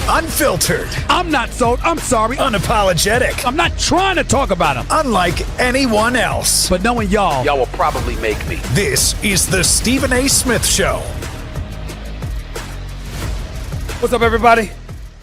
Unfiltered. I'm not sold. I'm sorry. Unapologetic. I'm not trying to talk about him. Unlike anyone else. But knowing y'all will probably make me. This is the Stephen A. Smith Show. What's up, everybody?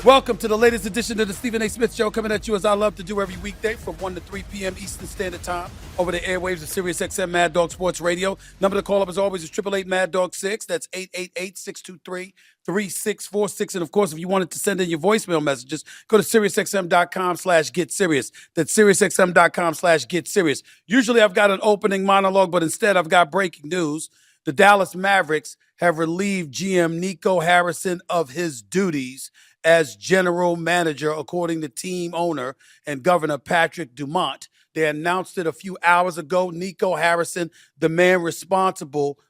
Welcome to the latest edition of the Stephen A. Smith Show, coming at you as I love to do every weekday from 1 to 3 p.m. Eastern Standard Time over the airwaves of SiriusXM Mad Dog Sports Radio. Number to call up as always is 888 Mad Dog 6. That's 888-623-3646. And of course, if you wanted to send in your voicemail messages, go to SiriusXM.com/GetSerious. That's SiriusXM.com/GetSerious. Usually I've got an opening monologue, but instead I've got breaking news. The Dallas Mavericks have relieved GM Nico Harrison of his duties as general manager, according to team owner and governor Patrick Dumont. They announced it a few hours ago. Nico Harrison, the man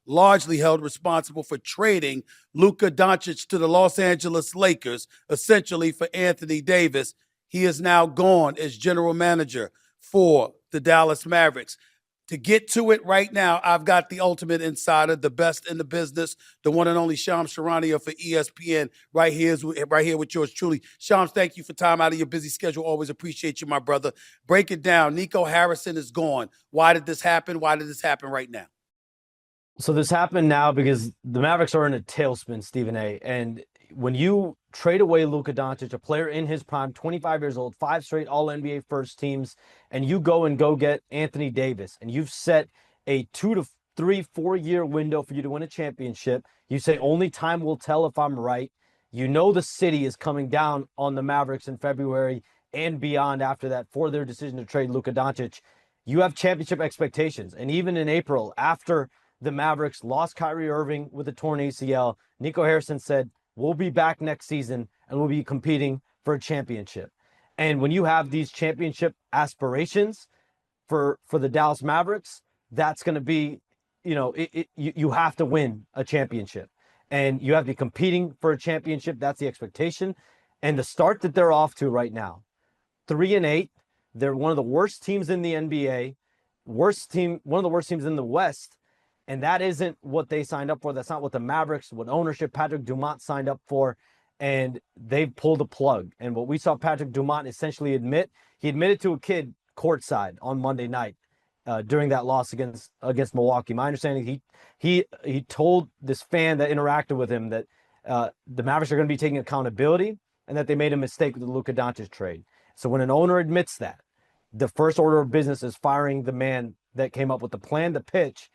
largely held responsible for trading Luka Doncic to the Los Angeles Lakers, essentially for Anthony Davis. He is now gone as general manager for the Dallas Mavericks. To get to it right now, I've got the ultimate insider, the best in the business, the one and only Charania for ESPN, right here with yours truly. Shams, thank you for time out of your busy schedule. Always appreciate you, my brother. Break it down. Nico Harrison is gone. Why did this happen? Why did this happen right now? So this happened now because the Mavericks are in a tailspin, Stephen A. And when you trade away Luka Doncic, a player in his prime, 25 years old, 5 straight All-NBA first teams, and you go get Anthony Davis, and you've set a 2 to 3, 4-year window for you to win a championship. You say only time will tell if I'm right. You know the city is coming down on the Mavericks in February and beyond after that for their decision to trade Luka Doncic. You have championship expectations. And even in April, after the Mavericks lost Kyrie Irving with a torn ACL, Nico Harrison said, we'll be back next season and we'll be competing for a championship. And when you have these championship aspirations for the Dallas Mavericks, that's going to be, you have to win a championship and you have to be competing for a championship. That's the expectation. And the start that they're off to right now, 3-8, they're one of the worst teams in the NBA, one of the worst teams in the West. And that isn't what they signed up for. That's not what the Mavericks, what ownership Patrick Dumont signed up for. And they've pulled a plug. And what we saw Patrick Dumont essentially he admitted to a kid courtside on Monday night during that loss against Milwaukee. My understanding, he told this fan that interacted with him that the Mavericks are going to be taking accountability and that they made a mistake with the Luka Doncic trade. So when an owner admits that, the first order of business is firing the man that came up with the plan, the pitch.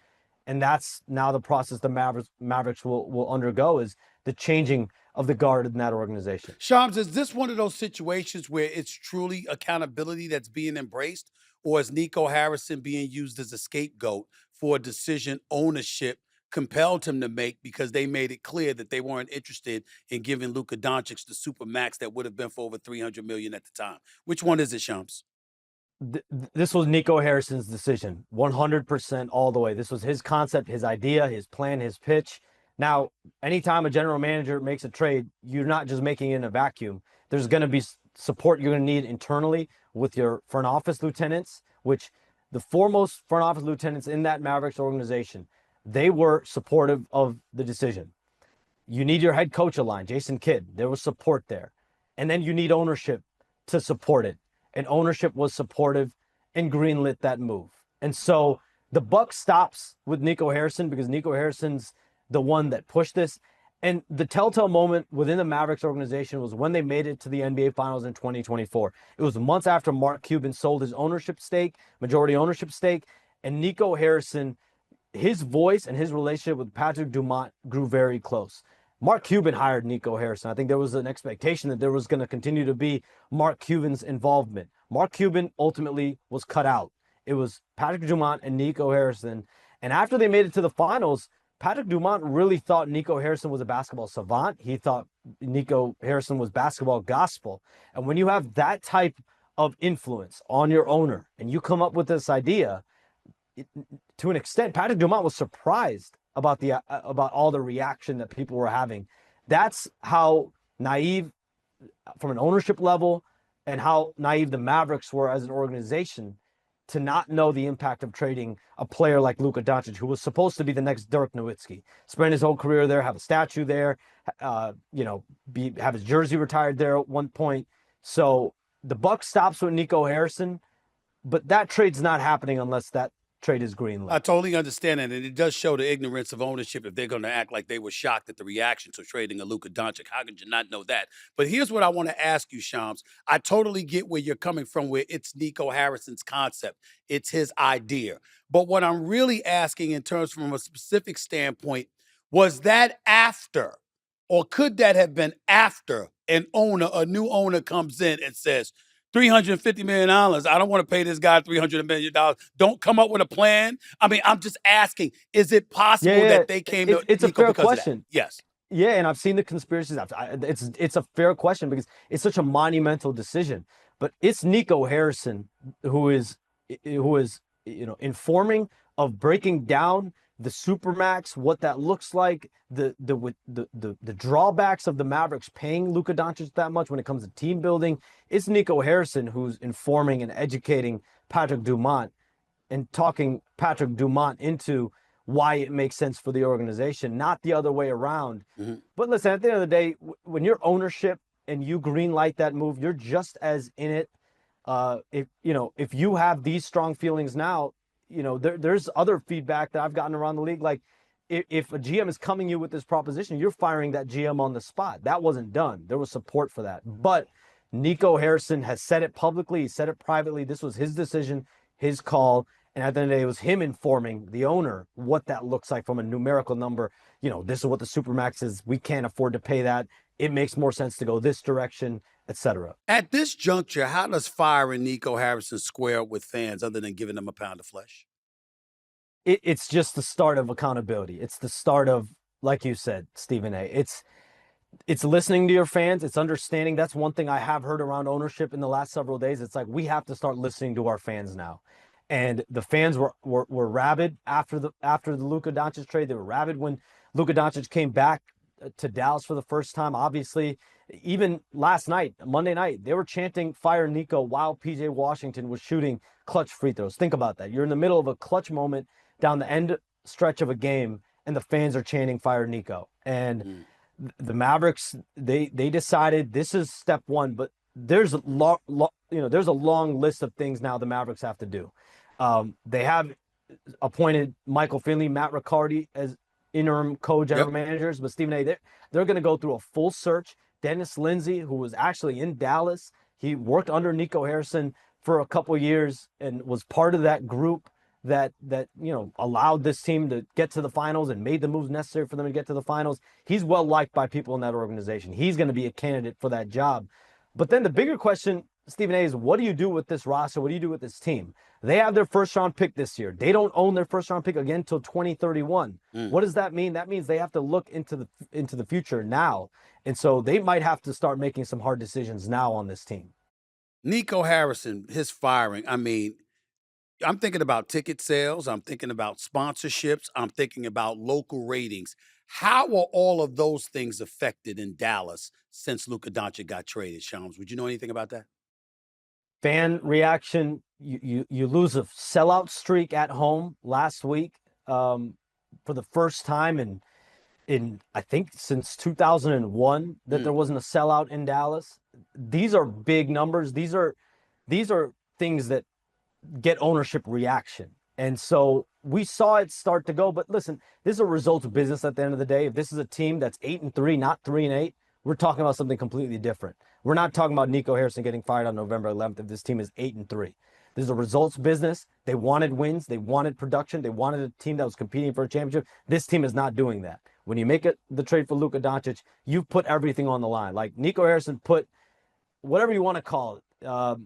And that's now the process the Mavericks will undergo, is the changing of the guard in that organization. Shams, is this one of those situations where it's truly accountability that's being embraced, or is Nico Harrison being used as a scapegoat for a decision ownership compelled him to make because they made it clear that they weren't interested in giving Luka Doncic the super max that would have been for over $300 million at the time? Which one is it, Shams? This was Nico Harrison's decision, 100% all the way. This was his concept, his idea, his plan, his pitch. Now, anytime a general manager makes a trade, you're not just making it in a vacuum. There's going to be support you're going to need internally with your front office lieutenants, which the foremost front office lieutenants in that Mavericks organization, they were supportive of the decision. You need your head coach aligned, Jason Kidd. There was support there. And then you need ownership to support it. And ownership was supportive and greenlit that move. And so the buck stops with Nico Harrison because Nico Harrison's the one that pushed this. And the telltale moment within the Mavericks organization was when they made it to the NBA Finals in 2024. It was months after Mark Cuban sold his majority ownership stake, and Nico Harrison, his voice and his relationship with Patrick Dumont grew very close. Mark Cuban hired Nico Harrison. I think there was an expectation that there was going to continue to be Mark Cuban's involvement. Mark Cuban ultimately was cut out. It was Patrick Dumont and Nico Harrison. And after they made it to the finals, Patrick Dumont really thought Nico Harrison was a basketball savant. He thought Nico Harrison was basketball gospel. And when you have that type of influence on your owner and you come up with this idea, to an extent, Patrick Dumont was surprised about all the reaction that people were having. That's how naive from an ownership level and how naive the Mavericks were as an organization to not know the impact of trading a player like Luka Doncic, who was supposed to be the next Dirk Nowitzki. Spend his whole career there, have a statue there, have his jersey retired there at one point. So the buck stops with Nico Harrison, but that trade's not happening unless that trade is greenlit. I totally understand that, and it does show the ignorance of ownership if they're going to act like they were shocked at the reaction to trading a Luka Doncic. How could you not know that? But here's what I want to ask you, Shams. I totally get where you're coming from, where it's Nico Harrison's concept. It's his idea. But what I'm really asking in terms from a specific standpoint, was that after, or could that have been after a new owner comes in and says, $350 million. I don't want to pay this guy $300 million. Don't come up with a plan. I mean, I'm just asking, is it possible that they came to it's Nico a fair because question. of that? Yes. Yeah, and I've seen the conspiracies. It's a fair question because it's such a monumental decision. But it's Nico Harrison who is informing of breaking down the supermax, what that looks like, the drawbacks of the Mavericks paying Luka Doncic that much when it comes to team building. It's Nico Harrison who's informing and educating Patrick Dumont and talking Patrick Dumont into why it makes sense for the organization, not the other way around. Mm-hmm. But listen, at the end of the day, when you're ownership and you green light that move, you're just as in it. If you have these strong feelings now, there's other feedback that I've gotten around the league. Like if a GM is coming you with this proposition, you're firing that GM on the spot. That wasn't done. There was support for that. But Nico Harrison has said it publicly. He said it privately. This was his decision, his call. And at the end of the day, it was him informing the owner what that looks like from a numerical number. This is what the Supermax is. We can't afford to pay that. It makes more sense to go this direction, etc. At this juncture, how does firing Nico Harrison square up with fans other than giving them a pound of flesh? It's just the start of accountability. It's the start of, like you said, Stephen A. It's listening to your fans. It's understanding. That's one thing I have heard around ownership in the last several days. It's like we have to start listening to our fans now. And the fans were rabid after the Luka Doncic trade. They were rabid when Luka Doncic came back to Dallas for the first time. Obviously, even last night, Monday night, they were chanting "Fire Nico" while PJ Washington was shooting clutch free throws. Think about that. You're in the middle of a clutch moment down the end stretch of a game, and the fans are chanting "Fire Nico." And the Mavericks, they decided this is step one, but there's a long list of things now the Mavericks have to do. They have appointed Michael Finley, Matt Riccardi as interim co-general managers, but Stephen A., they're going to go through a full search. Dennis Lindsey, who was actually in Dallas, he worked under Nico Harrison for a couple of years and was part of that group that allowed this team to get to the finals and made the moves necessary for them to get to the finals. He's well liked by people in that organization. He's going to be a candidate for that job. But then the bigger question, Stephen A., is what do you do with this roster? What do you do with this team? They have their first-round pick this year. They don't own their first-round pick again until 2031. What does that mean? That means they have to look into the future now. And so they might have to start making some hard decisions now on this team. Nico Harrison, his firing, I mean, I'm thinking about ticket sales. I'm thinking about sponsorships. I'm thinking about local ratings. How are all of those things affected in Dallas since Luka Doncic got traded, Shams? Would you know anything about that? Fan reaction, you lose a sellout streak at home last week for the first time in I think since 2001 that there wasn't a sellout in Dallas. These are big numbers. These are things that get ownership reaction. And so we saw it start to go. But listen, this is a results business at the end of the day. If this is a team that's 8-3, not 3-8, we're talking about something completely different. We're not talking about Nico Harrison getting fired on November 11th if this team is 8-3. This is a results business. They wanted wins. They wanted production. They wanted a team that was competing for a championship. This team is not doing that. When you make the trade for Luka Doncic, you put everything on the line. Like Nico Harrison put whatever you want to call it,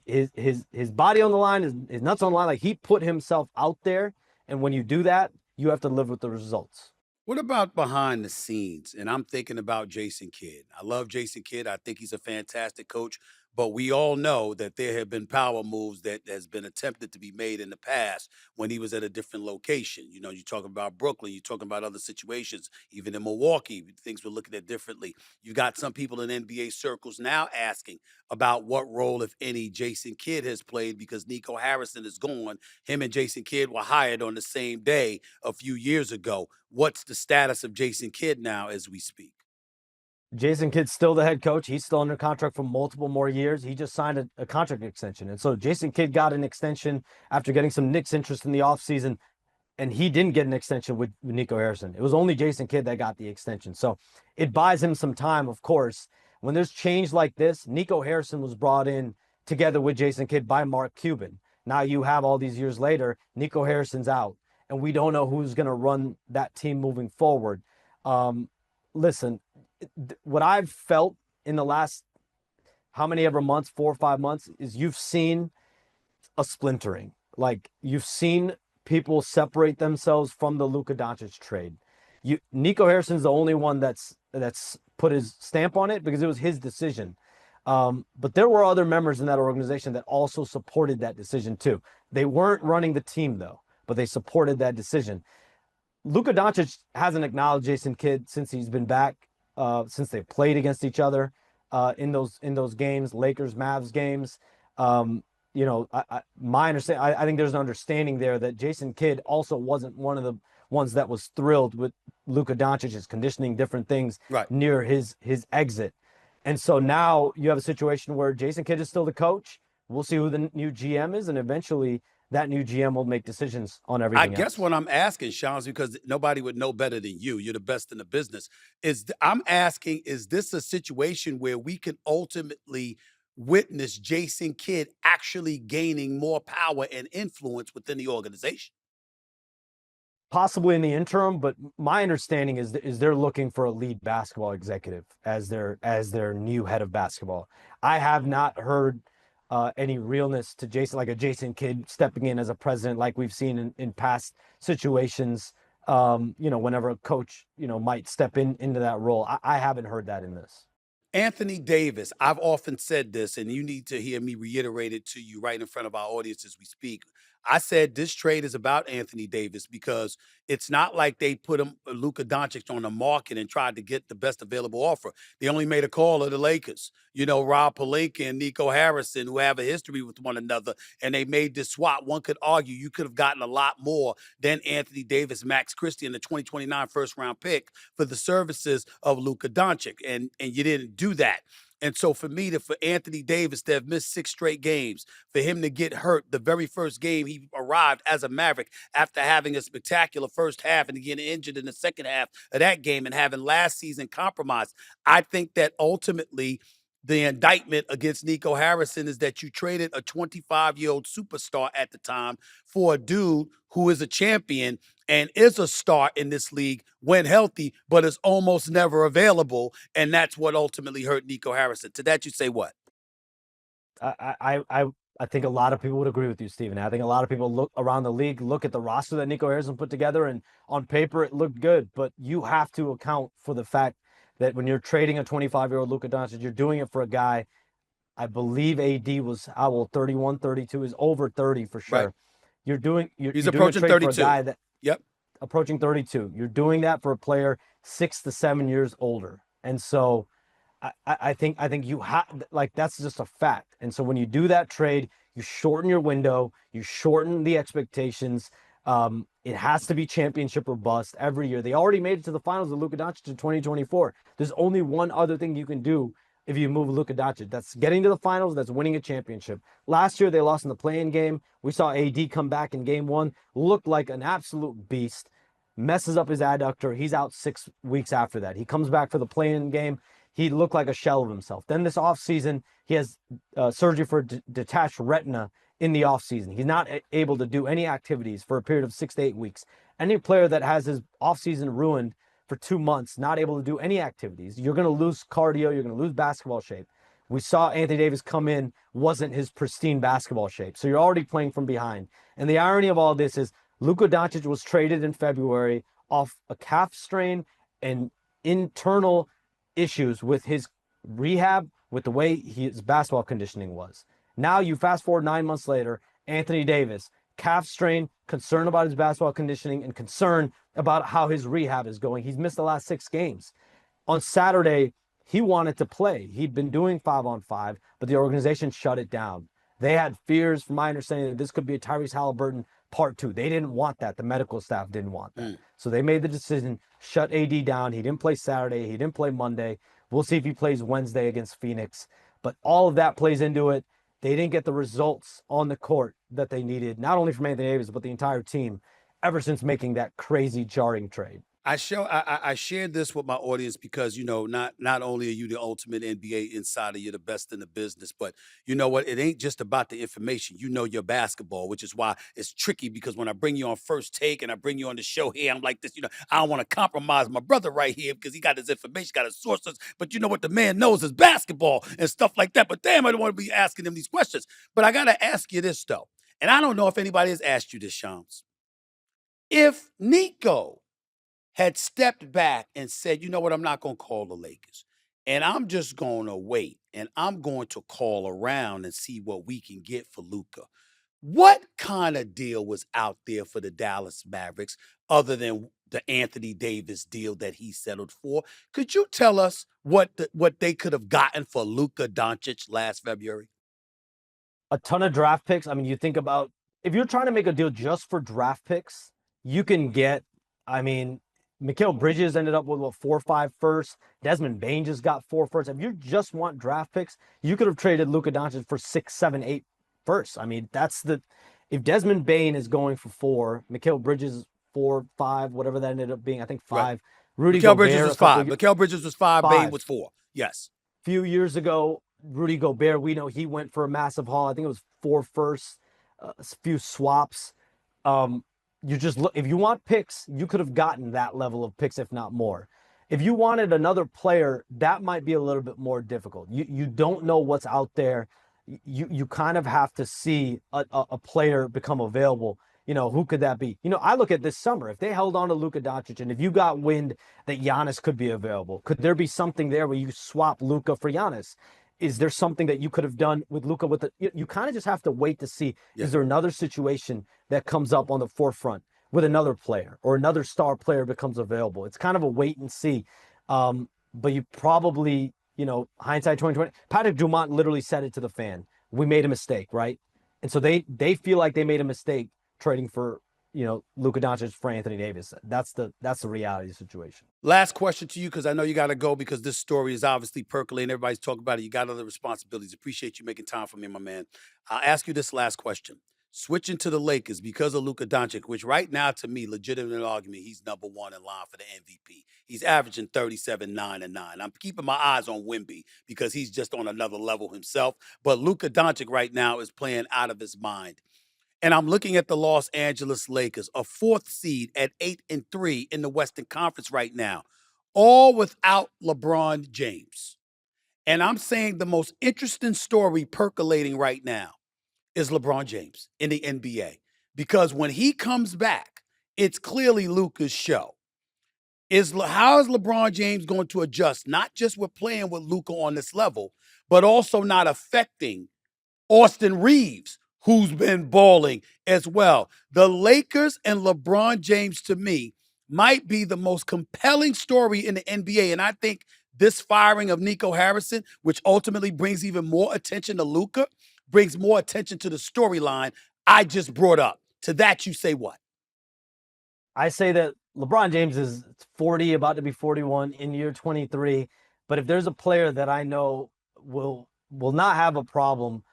his body on the line, his nuts on the line. Like he put himself out there. And when you do that, you have to live with the results. What about behind the scenes? And I'm thinking about Jason Kidd. I love Jason Kidd. I think he's a fantastic coach. But we all know that there have been power moves that has been attempted to be made in the past when he was at a different location. You know, you're talking about Brooklyn, you're talking about other situations, even in Milwaukee, things we're looking at differently. You got some people in NBA circles now asking about what role, if any, Jason Kidd has played because Nico Harrison is gone. Him and Jason Kidd were hired on the same day a few years ago. What's the status of Jason Kidd now as we speak? Jason Kidd's still the head coach. He's still under contract for multiple more years. He just signed a contract extension. And so Jason Kidd got an extension after getting some Knicks interest in the offseason, and he didn't get an extension with Nico Harrison. It was only Jason Kidd that got the extension. So it buys him some time, of course. When there's change like this, Nico Harrison was brought in together with Jason Kidd by Mark Cuban. Now you have all these years later, Nico Harrison's out, and we don't know who's going to run that team moving forward. Listen, what I've felt in the last how many ever months, 4 or 5 months, is you've seen a splintering. Like, you've seen people separate themselves from the Luka Doncic trade. Nico Harrison's the only one that's put his stamp on it because it was his decision. But there were other members in that organization that also supported that decision too. They weren't running the team though, but they supported that decision. Luka Doncic hasn't acknowledged Jason Kidd since he's been back, since they played against each other in those games, Lakers Mavs games. My understanding, I think there's an understanding there that Jason Kidd also wasn't one of the ones that was thrilled with Luka Doncic's conditioning, different things near his exit. And so now you have a situation where Jason Kidd is still the coach. We'll see who the new GM is, and eventually that new GM will make decisions on everything. I guess what I'm asking, Sean, is because nobody would know better than you. You're the best in the business. I'm asking, is this a situation where we can ultimately witness Jason Kidd actually gaining more power and influence within the organization? Possibly in the interim, but my understanding is they're looking for a lead basketball executive as their new head of basketball. I have not heard any realness to Jason, like a Jason Kidd stepping in as a president, like we've seen in past situations. Whenever a coach might step into that role, I haven't heard that in this. Anthony Davis, I've often said this, and you need to hear me reiterate it to you right in front of our audience as we speak. I said this trade is about Anthony Davis because it's not like they put Luka Doncic on the market and tried to get the best available offer. They only made a call of the Lakers, Rob Pelinka and Nico Harrison, who have a history with one another, and they made this swap. One could argue you could have gotten a lot more than Anthony Davis, Max Christie, and the 2029 first-round pick for the services of Luka Doncic, and you didn't do that. And so for Anthony Davis to have missed 6 straight games, for him to get hurt the very first game he arrived as a Maverick after having a spectacular first half and getting injured in the second half of that game and having last season compromised, I think that ultimately the indictment against Nico Harrison is that you traded a 25-year-old superstar at the time for a dude who is a champion and is a star in this league when healthy, but is almost never available. And that's what ultimately hurt Nico Harrison. To that, you say what? I think a lot of people would agree with you, Stephen. I think a lot of people look around the league, look at the roster that Nico Harrison put together, and on paper it looked good. But you have to account for the fact that when you're trading a 25-year-old Luka Doncic, you're doing it for a guy. I believe AD was 31, 32, is over 30 for sure. Right. He's approaching 32. For a guy that, approaching 32. You're doing that for a player 6 to 7 years older, and so I think you have, like, that's just a fact. And so when you do that trade, you shorten your window, you shorten the expectations. It has to be championship or bust every year. They already made it to the finals with Luka Doncic in 2024. There's only one other thing you can do if you move Luka Doncic. That's getting to the finals. That's winning a championship. Last year, they lost in the play-in game. We saw AD come back in game 1, looked like an absolute beast, messes up his adductor. He's out 6 weeks after that. He comes back for the play-in game. He looked like a shell of himself. Then this offseason, he has surgery for detached retina in the offseason. He's not able to do any activities for a period of 6 to 8 weeks. Any player that has his offseason ruined for 2 months, not able to do any activities, you're going to lose cardio, you're going to lose basketball shape. We saw Anthony Davis come in, wasn't his pristine basketball shape. So you're already playing from behind. And the irony of all this is Luka Doncic was traded in February off a calf strain and internal issues with his rehab, with the way his basketball conditioning was. Now you fast forward 9 months later, Anthony Davis, calf strain, concern about his basketball conditioning, and concern about how his rehab is going. He's missed the last 6 games. On Saturday, he wanted to play. He'd been doing 5-on-5, but the organization shut it down. They had fears, from my understanding, that this could be a Tyrese Halliburton part 2. They didn't want that. The medical staff didn't want that. So they made the decision, shut AD down. He didn't play Saturday. He didn't play Monday. We'll see if he plays Wednesday against Phoenix. But all of that plays into it. They didn't get the results on the court that they needed, not only from Anthony Davis, but the entire team, ever since making that crazy jarring trade. I shared this with my audience because not only are you the ultimate NBA insider, you're the best in the business, but you know what? It ain't just about the information. You know your basketball, which is why it's tricky because when I bring you on First Take and I bring you on the show here, I'm like this. I don't want to compromise my brother right here because he got his information, got his sources. But you know what the man knows is basketball and stuff like that. But damn, I don't want to be asking him these questions. But I gotta ask you this though, and I don't know if anybody has asked you this, Shams. If Nico had stepped back and said, you know what, I'm not going to call the Lakers. And I'm just going to wait. And I'm going to call around and see what we can get for Luka. What kind of deal was out there for the Dallas Mavericks other than the Anthony Davis deal that he settled for? Could you tell us what they could have gotten for Luka Doncic last February? A ton of draft picks. I mean, you think about, if you're trying to make a deal just for draft picks, you can get, Mikal Bridges ended up with 4 or 5 firsts. Desmond Bane just got 4 firsts. If you just want draft picks, you could have traded Luka Doncic for 6, 7, 8 firsts. I mean, if Desmond Bane is going for 4, Mikal Bridges 4, 5, whatever that ended up being, I think 5. Right. Mikal Bridges was 5. Mikal Bridges was 5. Bane was 4. Yes. A few years ago, Rudy Gobert, we know he went for a massive haul. I think it was 4 firsts, a few swaps. If you want picks, you could have gotten that level of picks, if not more. If you wanted another player, that might be a little bit more difficult. You don't know what's out there. You kind of have to see a player become available. Who could that be? I look at this summer. If they held on to Luka Doncic, and if you got wind that Giannis could be available, could there be something there where you swap Luka for Giannis? Is there something that you could have done with Luka? You kind of just have to wait to see, Is there another situation that comes up on the forefront with another player or another star player becomes available? It's kind of a wait and see. But you probably, hindsight 2020, Patrick Dumont literally said it to the fan. We made a mistake, right? And so they feel like they made a mistake trading for, Luka Doncic for Anthony Davis. That's the reality of the situation. Last question to you, because I know you got to go because this story is obviously percolating. Everybody's talking about it. You got other responsibilities. Appreciate you making time for me, my man. I'll ask you this last question. Switching to the Lakers because of Luka Doncic, which right now, to me, legitimate argument, he's number 1 in line for the MVP. He's averaging 37, 9, and 9. I'm keeping my eyes on Wemby because he's just on another level himself. But Luka Doncic right now is playing out of his mind. And I'm looking at the Los Angeles Lakers, a 4th seed at 8-3 in the Western Conference right now, all without LeBron James. And I'm saying the most interesting story percolating right now is LeBron James in the NBA. Because when he comes back, it's clearly Luka's show. How is LeBron James going to adjust, not just with playing with Luka on this level, but also not affecting Austin Reeves, who's been balling as well? The Lakers and LeBron James, to me, might be the most compelling story in the NBA. And I think this firing of Nico Harrison, which ultimately brings even more attention to Luka, brings more attention to the storyline I just brought up. To that, you say what? I say that LeBron James is 40, about to be 41 in year 23. But if there's a player that I know will not have a problem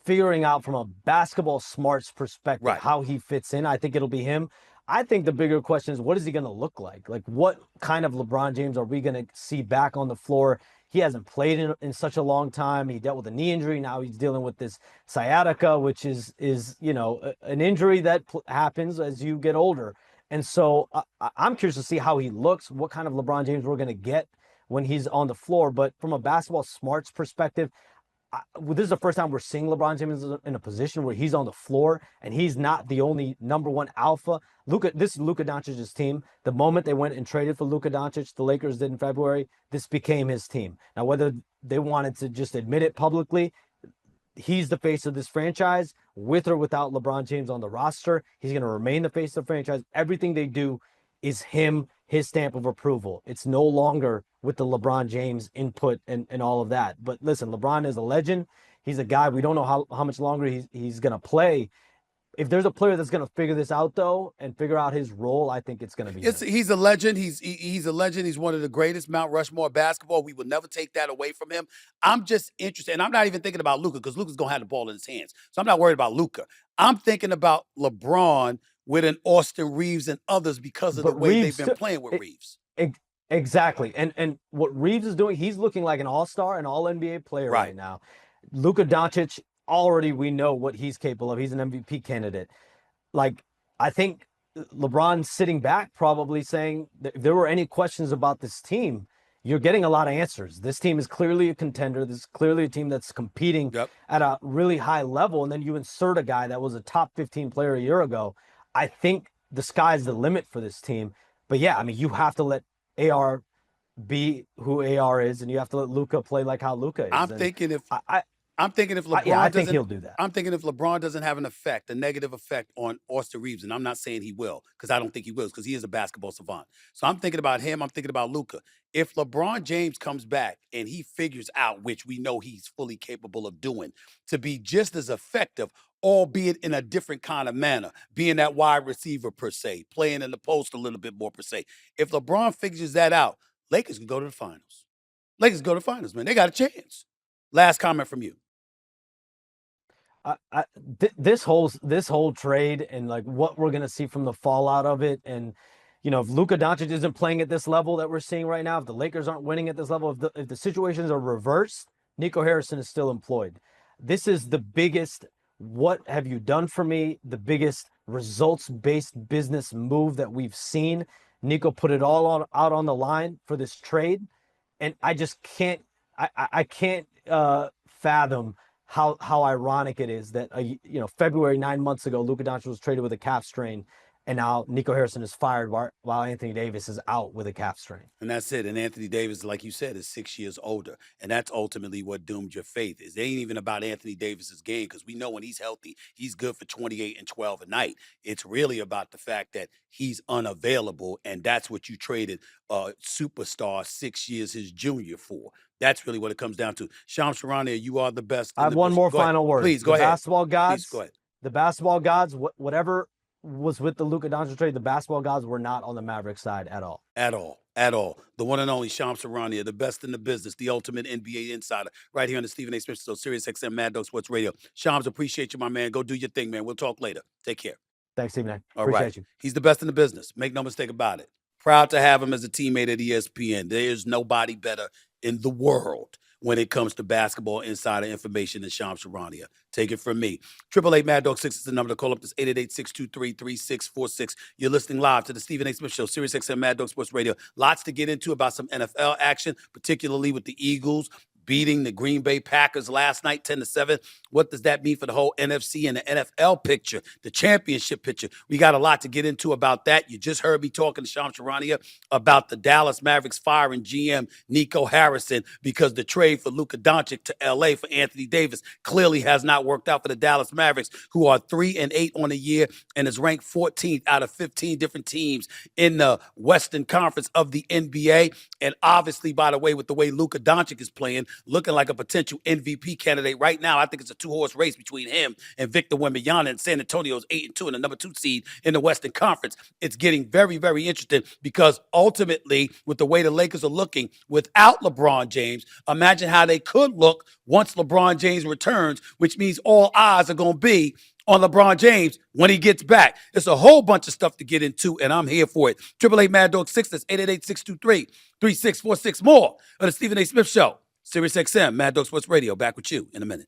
figuring out from a basketball smarts perspective how he fits in, I think it'll be him. I think the bigger question is, what is he going to look like? Like, what kind of LeBron James are we going to see back on the floor? He hasn't played in such a long time. He dealt with a knee injury. Now he's dealing with this sciatica, which is an injury that happens as you get older. And so I'm curious to see how he looks, what kind of LeBron James we're going to get when he's on the floor. But from a basketball smarts perspective, this is the first time we're seeing LeBron James in a position where he's on the floor and he's not the only number 1 alpha. This is Luka Doncic's team. The moment they went and traded for Luka Doncic, the Lakers did in February, this became his team. Now, whether they wanted to just admit it publicly, he's the face of this franchise. With or without LeBron James on the roster, he's going to remain the face of the franchise. Everything they do is him, his stamp of approval. It's no longer with the LeBron James input and all of that. But listen, LeBron is a legend. He's a guy, we don't know how much longer he's going to play. if there's a player that's going to figure this out though and figure out his role, I think it's going to be him. He's a legend. He's a legend. He's one of the greatest Mount Rushmore basketball. We will never take that away from him. I'm just interested, and I'm not even thinking about Luka because Luka's gonna have the ball in his hands. So I'm not worried about Luka. I'm thinking about LeBron with an Austin Reeves and others because of the way they've been playing with Reeves. Exactly. And what Reeves is doing, he's looking like an all-star, an all-NBA player right now. Luka Doncic, already we know what he's capable of. He's an MVP candidate. Like, I think LeBron's sitting back probably saying that if there were any questions about this team, you're getting a lot of answers. This team is clearly a contender. This is clearly a team that's competing at a really high level. And then you insert a guy that was a top 15 player a year ago. I think the sky's the limit for this team. But yeah, I mean, you have to let AR be who AR is, and you have to let Luka play like how Luka is. I'm thinking if LeBron I think he'll do that. I'm thinking if LeBron doesn't have a negative effect on Austin Reeves, and I'm not saying he will, because I don't think he will, because he is a basketball savant. So I'm thinking about him. I'm thinking about Luka. If LeBron James comes back and he figures out, which we know he's fully capable of doing, to be just as effective, albeit in a different kind of manner, being that wide receiver per se, playing in the post a little bit more per se. If LeBron figures that out, Lakers can go to the finals. Lakers go to the finals, man. They got a chance. Last comment from you. This whole trade and like what we're gonna see from the fallout of it, and you know, if Luka Doncic isn't playing at this level that we're seeing right now, if the Lakers aren't winning at this level, if the situations are reversed, Nico Harrison is still employed. This is the biggest "what have you done for me?" the biggest results-based business move that we've seen. Nico put it all out on the line for this trade, and I just can't. I can't fathom how ironic it is that February 9 months ago, Luka Doncic was traded with a calf strain, and now Nico Harrison is fired while Anthony Davis is out with a calf strain. And that's it. And Anthony Davis, like you said, is 6 years older, and that's ultimately what doomed your faith. It ain't even about Anthony Davis's game, because we know when he's healthy, he's good for 28 and 12 a night. It's really about the fact that he's unavailable, and that's what you traded a superstar 6 years his junior for. That's really what it comes down to. Shams Charania, you are the best. I have one more final word. Please, go ahead. Basketball gods. Please, go ahead. The basketball gods, whatever was with the Luka Doncic trade, the basketball gods were not on the Mavericks side at all. At all. At all. The one and only Shams Charania, the best in the business, the ultimate NBA insider, right here on the Stephen A. Smith Show, Sirius XM Mad Dog Sports Radio. Shams, appreciate you, my man. Go do your thing, man. We'll talk later. Take care. Thanks, Stephen A. All appreciate you. He's the best in the business. Make no mistake about it. Proud to have him as a teammate at ESPN. There's nobody better in the world when it comes to basketball insider information than Shams Charania. Take it from me. 888 Mad Dog 6 is the number to call up. This 888-623-3646. You're listening live to the Stephen A. Smith Show, Sirius XM Mad Dog Sports Radio. Lots to get into about some NFL action, particularly with the Eagles beating the Green Bay Packers last night, 10-7. What does that mean for the whole NFC and the NFL picture, the championship picture? We got a lot to get into about that. You just heard me talking to Shams Charania about the Dallas Mavericks firing GM Nico Harrison because the trade for Luka Doncic to LA for Anthony Davis clearly has not worked out for the Dallas Mavericks, who are 3-8 on the year and is ranked 14th out of 15 different teams in the Western Conference of the NBA. And obviously, by the way, with the way Luka Doncic is playing, looking like a potential MVP candidate right now. I think it's a two-horse race between him and Victor Wembanyama, and San Antonio's 8-2 and the number 2 seed in the Western Conference. It's getting very, very interesting because ultimately, with the way the Lakers are looking without LeBron James, imagine how they could look once LeBron James returns, which means all eyes are going to be on LeBron James when he gets back. There's a whole bunch of stuff to get into, and I'm here for it. 888 Mad Dog 6, that's 888-623-3646. More of the Stephen A. Smith Show. Sirius XM, Mad Dog Sports Radio. Back with you in a minute.